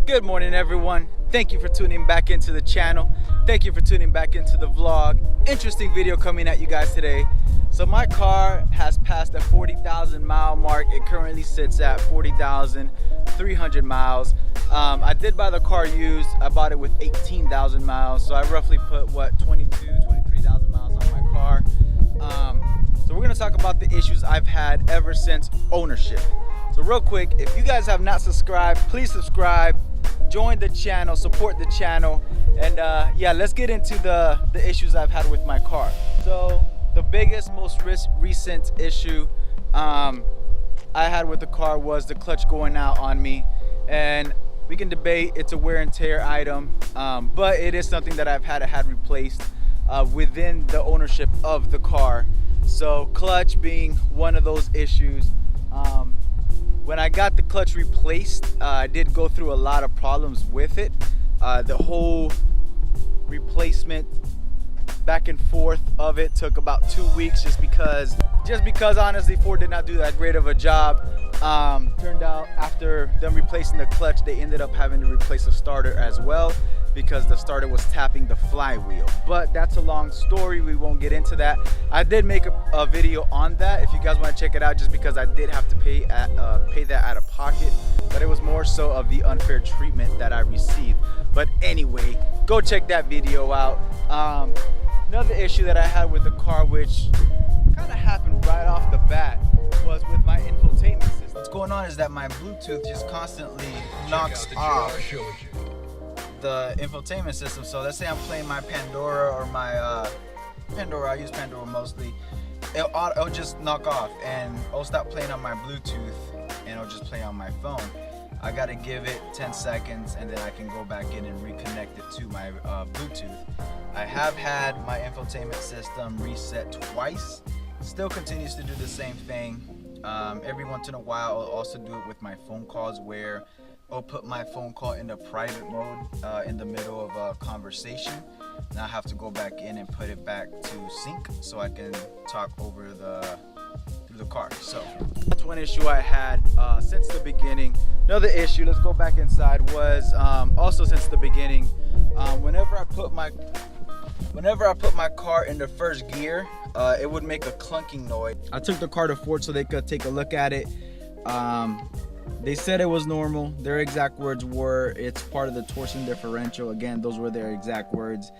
Good morning, everyone. Thank you for tuning back into the channel. Thank you for tuning back into the vlog. Interesting video coming at you guys today. So my car has passed the 40,000 mile mark. It currently sits at 40,300 miles. I did buy the car used. I bought it with 18,000 miles. So I roughly put what, 23,000 miles on my car. So we're gonna talk about the issues I've had ever since ownership. So real quick, if you guys have not subscribed, please subscribe, join the channel, support the channel, and yeah, let's get into the issues I've had with my car. So the biggest, most recent issue I had with the car was the clutch going out on me, and we can debate it's a wear and tear item, but it is something that I've had replaced within the ownership of the car. So clutch being one of those issues. When I got the clutch replaced, I did go through a lot of problems with it. The whole replacement back and forth of it took about 2 weeks just because honestly Ford did not do that great of a job. Turned out after them replacing the clutch, they ended up having to replace the starter as well because the starter was tapping the flywheel. But that's a long story, we won't get into that. I did make a video on that if you guys want to check it out, just because I did have to pay that out of pocket, but it was more so of the unfair treatment that I received. But anyway, go check that video out. Another issue that I had with the car, which kind of happened right off the bat, was with my infotainment system. What's going on is that my Bluetooth just constantly knocks off the infotainment system. So let's say I'm playing my Pandora or my Pandora, I use Pandora mostly, it'll just knock off and I'll stop playing on my Bluetooth and it'll just play on my phone. I gotta give it 10 seconds and then I can go back in and reconnect it to my Bluetooth. I have had my infotainment system reset twice. Still continues to do the same thing. Every once in a while I'll also do it with my phone calls, where I'll put my phone call into private mode in the middle of a conversation. Now I have to go back in and put it back to sync so I can talk over through the car. So that's one issue I had since the beginning. Another issue, let's go back inside, was also since the beginning. Whenever I put my car into first gear, it would make a clunking noise. I took the car to Ford so they could take a look at it. They said it was normal. Their exact words were, it's part of the torsion differential. Again, those were their exact words.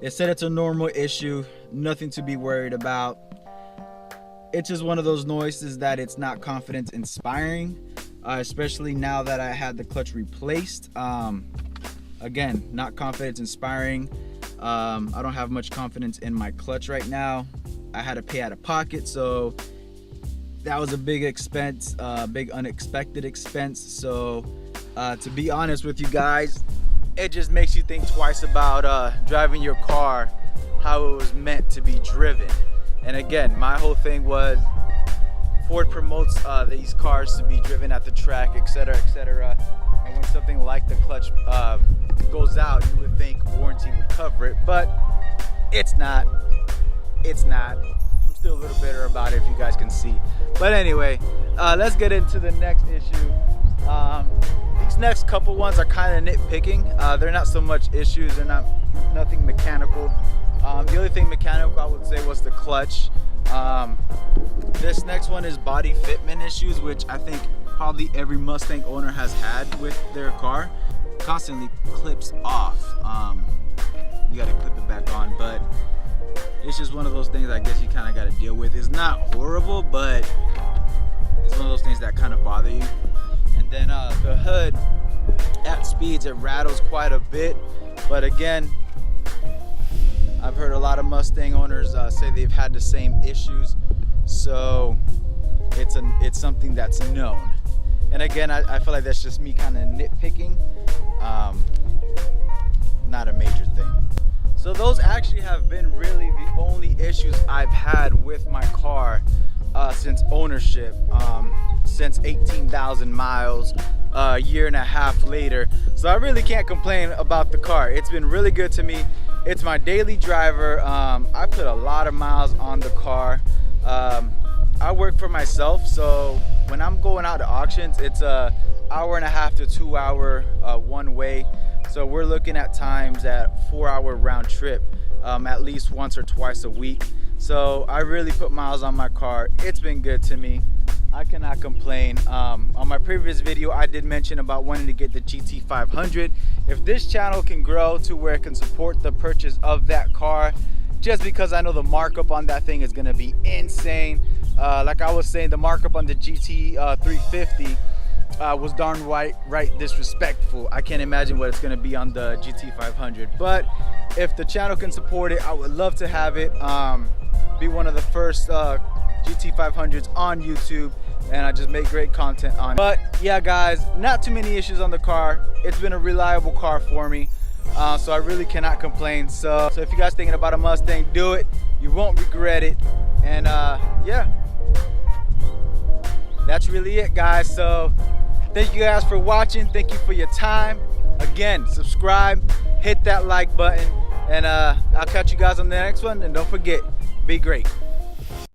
They said it's a normal issue, nothing to be worried about. It's just one of those noises that it's not confidence inspiring, especially now that I had the clutch replaced. Again, not confidence inspiring. I don't have much confidence in my clutch right now. I had to pay out of pocket, so that was a big expense, big unexpected expense. So to be honest with you guys, it just makes you think twice about driving your car how it was meant to be driven. And again, my whole thing was Ford promotes these cars to be driven at the track, etc., etc. And when something like the clutch goes out, you would think warranty would cover it, but it's not. It's not. I'm still a little bitter about it, if you guys can see. But anyway, let's get into the next issue. These next couple ones are kind of nitpicking. They're not so much issues. They're nothing mechanical. The only thing mechanical I would say was the clutch. This next one is body fitment issues, which I think probably every Mustang owner has had with their car. Constantly clips off. You gotta clip it back on, but it's just one of those things I guess you kind of got to deal with. It's not horrible, but it's one of those things that kind of bother you. And then the hood, at speeds, it rattles quite a bit. But again, I've heard a lot of Mustang owners say they've had the same issues. So it's something that's known. And again, I feel like that's just me kind of nitpicking. Not a major thing. So those actually have been really the only issues I've had with my car since ownership, since 18,000 miles, a year and a half later. So I really can't complain about the car. It's been really good to me. It's my daily driver. I put a lot of miles on the car. I work for myself, so when I'm going out to auctions, it's I 1.5 to 2 hour one way. So we're looking at times at 4-hour round trip, at least once or twice a week. So I really put miles on my car. It's been good to me. I cannot complain. On my previous video, I did mention about wanting to get the GT500. If this channel can grow to where it can support the purchase of that car, just because I know the markup on that thing is gonna be insane. Like I was saying, the markup on the GT350 was darn right disrespectful. I can't imagine what it's gonna be on the GT500. But if the channel can support it, I would love to have it be one of the first GT500s on YouTube, and I just make great content on it. But yeah guys, not too many issues on the car. It's been a reliable car for me, so I really cannot complain. So if you guys thinking about a Mustang, do it. You won't regret it. And yeah, that's really it guys. So thank you guys for watching. Thank you for your time. Again, subscribe, hit that like button, and I'll catch you guys on the next one. And don't forget, be great.